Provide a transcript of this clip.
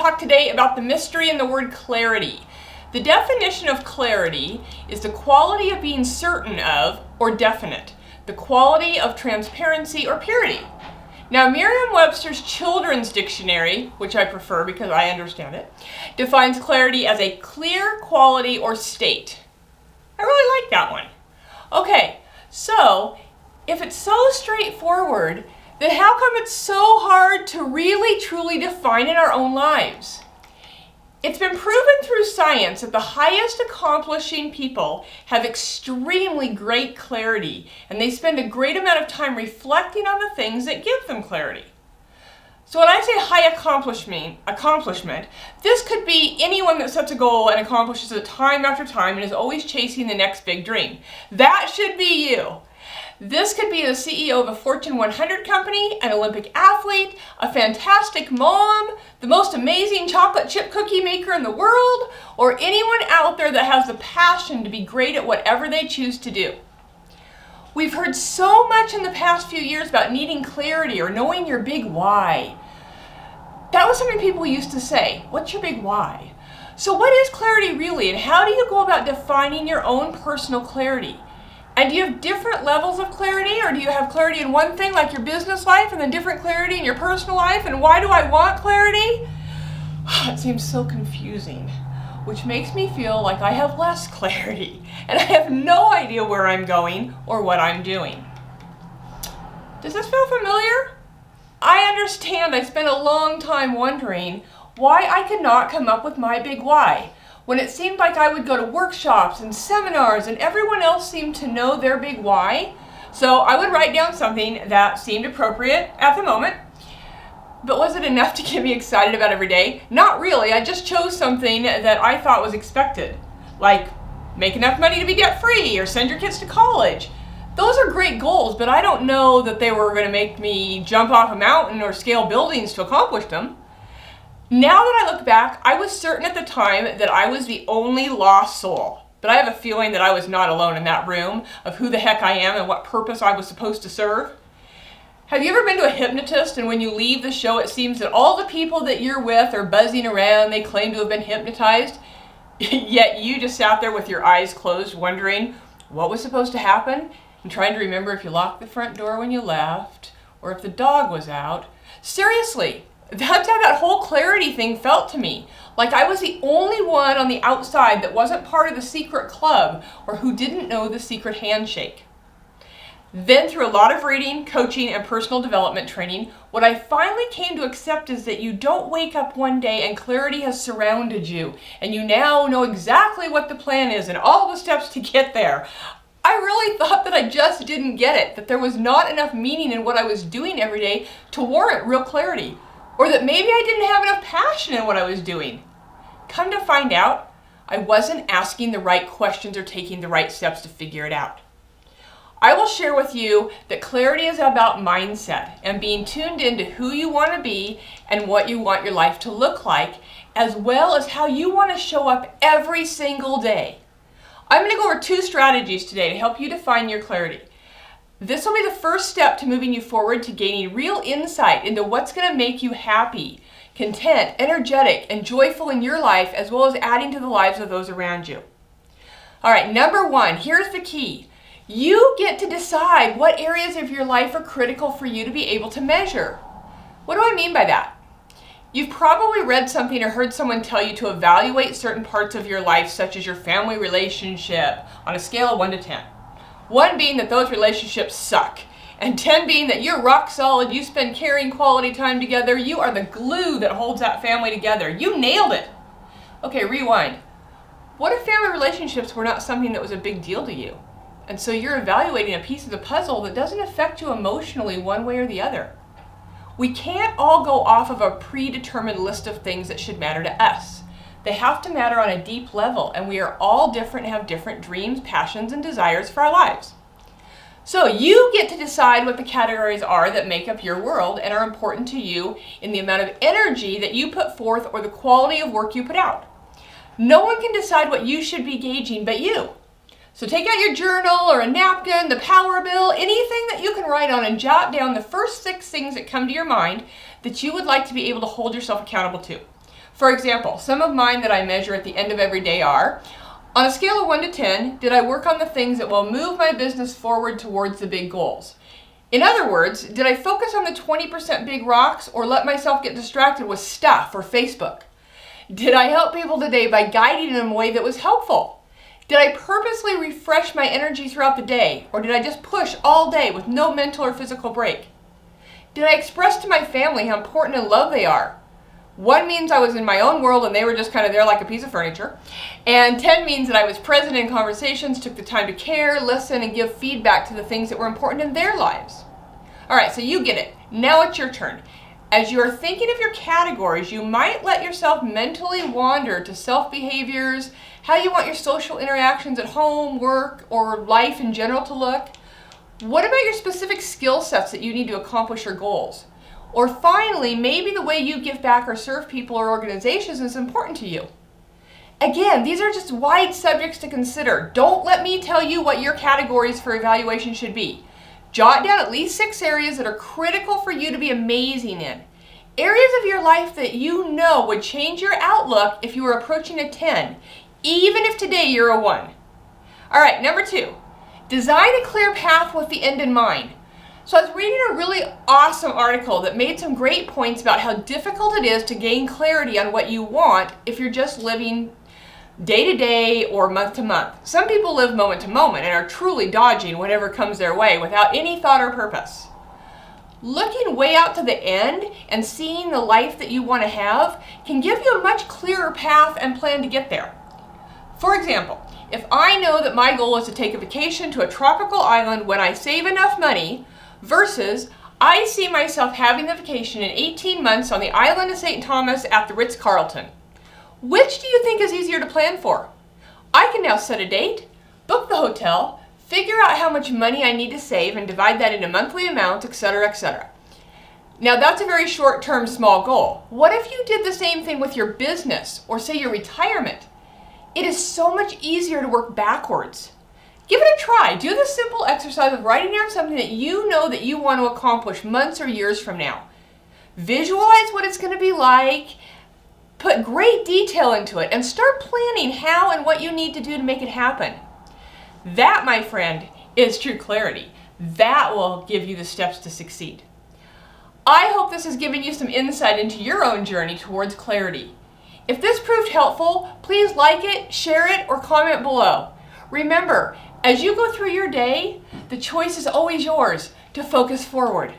talk today about the mystery in the word clarity. The definition of clarity is the quality of being certain of or definite, the quality of transparency or purity. Now, Merriam-Webster's Children's Dictionary, which I prefer because I understand it, defines clarity as a clear quality or state. I really like that one. Okay, so if it's so straightforward, then how come it's so hard to really truly define in our own lives? It's been proven through science that the highest accomplishing people have extremely great clarity, and they spend a great amount of time reflecting on the things that give them clarity. So when I say high accomplishment, this could be anyone that sets a goal and accomplishes it time after time and is always chasing the next big dream. That should be you. This could be the CEO of a Fortune 100 company, an Olympic athlete, a fantastic mom, the most amazing chocolate chip cookie maker in the world, or anyone out there that has the passion to be great at whatever they choose to do. We've heard so much in the past few years about needing clarity or knowing your big why. That was something people used to say. What's your big why? So what is clarity really, and how do you go about defining your own personal clarity? And do you have different levels of clarity, or do you have clarity in one thing like your business life and then different clarity in your personal life? And why do I want clarity? It seems so confusing, which makes me feel like I have less clarity and I have no idea where I'm going or what I'm doing. Does this feel familiar? I understand I spent a long time wondering why I could not come up with my big why, when it seemed like I would go to workshops and seminars and everyone else seemed to know their big why. So I would write down something that seemed appropriate at the moment. But was it enough to get me excited about every day? Not really. I just chose something that I thought was expected, like make enough money to be debt-free or send your kids to college. Those are great goals, but I don't know that they were going to make me jump off a mountain or scale buildings to accomplish them. Now that I look back, I was certain at the time that I was the only lost soul. But I have a feeling that I was not alone in that room of who the heck I am and what purpose I was supposed to serve. Have you ever been to a hypnotist and when you leave the show it seems that all the people that you're with are buzzing around, they claim to have been hypnotized, yet you just sat there with your eyes closed wondering what was supposed to happen and trying to remember if you locked the front door when you left or if the dog was out? Seriously. That's how that whole clarity thing felt to me. Like I was the only one on the outside that wasn't part of the secret club or who didn't know the secret handshake. Then through a lot of reading, coaching, and personal development training, what I finally came to accept is that you don't wake up one day and clarity has surrounded you and you now know exactly what the plan is and all the steps to get there. I really thought that I just didn't get it, that there was not enough meaning in what I was doing every day to warrant real clarity. Or that maybe I didn't have enough passion in what I was doing. Come to find out, I wasn't asking the right questions or taking the right steps to figure it out. I will share with you that clarity is about mindset and being tuned into who you want to be and what you want your life to look like, as well as how you want to show up every single day. I'm going to go over 2 strategies today to help you define your clarity. This will be the first step to moving you forward to gaining real insight into what's going to make you happy, content, energetic, and joyful in your life, as well as adding to the lives of those around you. All right, number 1, here's the key. You get to decide what areas of your life are critical for you to be able to measure. What do I mean by that? You've probably read something or heard someone tell you to evaluate certain parts of your life, such as your family relationship, on a scale of 1 to 10. 1 being that those relationships suck, and 10 being that you're rock solid, you spend caring quality time together, you are the glue that holds that family together. You nailed it. Okay, rewind. What if family relationships were not something that was a big deal to you? And so you're evaluating a piece of the puzzle that doesn't affect you emotionally one way or the other. We can't all go off of a predetermined list of things that should matter to us. They have to matter on a deep level, and we are all different and have different dreams, passions, and desires for our lives. So you get to decide what the categories are that make up your world and are important to you in the amount of energy that you put forth or the quality of work you put out. No one can decide what you should be gauging but you. So take out your journal or a napkin, the power bill, anything that you can write on, and jot down the first 6 things that come to your mind that you would like to be able to hold yourself accountable to. For example, some of mine that I measure at the end of every day are, on a scale of 1 to 10, did I work on the things that will move my business forward towards the big goals? In other words, did I focus on the 20% big rocks or let myself get distracted with stuff or Facebook? Did I help people today by guiding them in a way that was helpful? Did I purposely refresh my energy throughout the day, or did I just push all day with no mental or physical break? Did I express to my family how important and loved they are? 1 means I was in my own world and they were just kind of there like a piece of furniture. And 10 means that I was present in conversations, took the time to care, listen, and give feedback to the things that were important in their lives. All right, so you get it. Now it's your turn. As you are thinking of your categories, you might let yourself mentally wander to self-behaviors, how you want your social interactions at home, work, or life in general to look. What about your specific skill sets that you need to accomplish your goals? Or finally, maybe the way you give back or serve people or organizations is important to you. Again, these are just wide subjects to consider. Don't let me tell you what your categories for evaluation should be. Jot down at least 6 areas that are critical for you to be amazing in. Areas of your life that you know would change your outlook if you were approaching a 10, even if today you're a 1. All right, number 2, design a clear path with the end in mind. So I was reading a really awesome article that made some great points about how difficult it is to gain clarity on what you want if you're just living day to day or month to month. Some people live moment to moment and are truly dodging whatever comes their way without any thought or purpose. Looking way out to the end and seeing the life that you want to have can give you a much clearer path and plan to get there. For example, if I know that my goal is to take a vacation to a tropical island when I save enough money, versus I see myself having the vacation in 18 months on the island of St. Thomas at the Ritz-Carlton. Which do you think is easier to plan for? I can now set a date, book the hotel, figure out how much money I need to save and divide that into monthly amounts, etc., etc. Now that's a very short-term small goal. What if you did the same thing with your business or say your retirement? It is so much easier to work backwards. Give it a try. Do the simple exercise of writing down something that you know that you want to accomplish months or years from now. Visualize what it's going to be like, put great detail into it, and start planning how and what you need to do to make it happen. That, my friend, is true clarity. That will give you the steps to succeed. I hope this has given you some insight into your own journey towards clarity. If this proved helpful, please like it, share it, or comment below. Remember, as you go through your day, the choice is always yours to focus forward.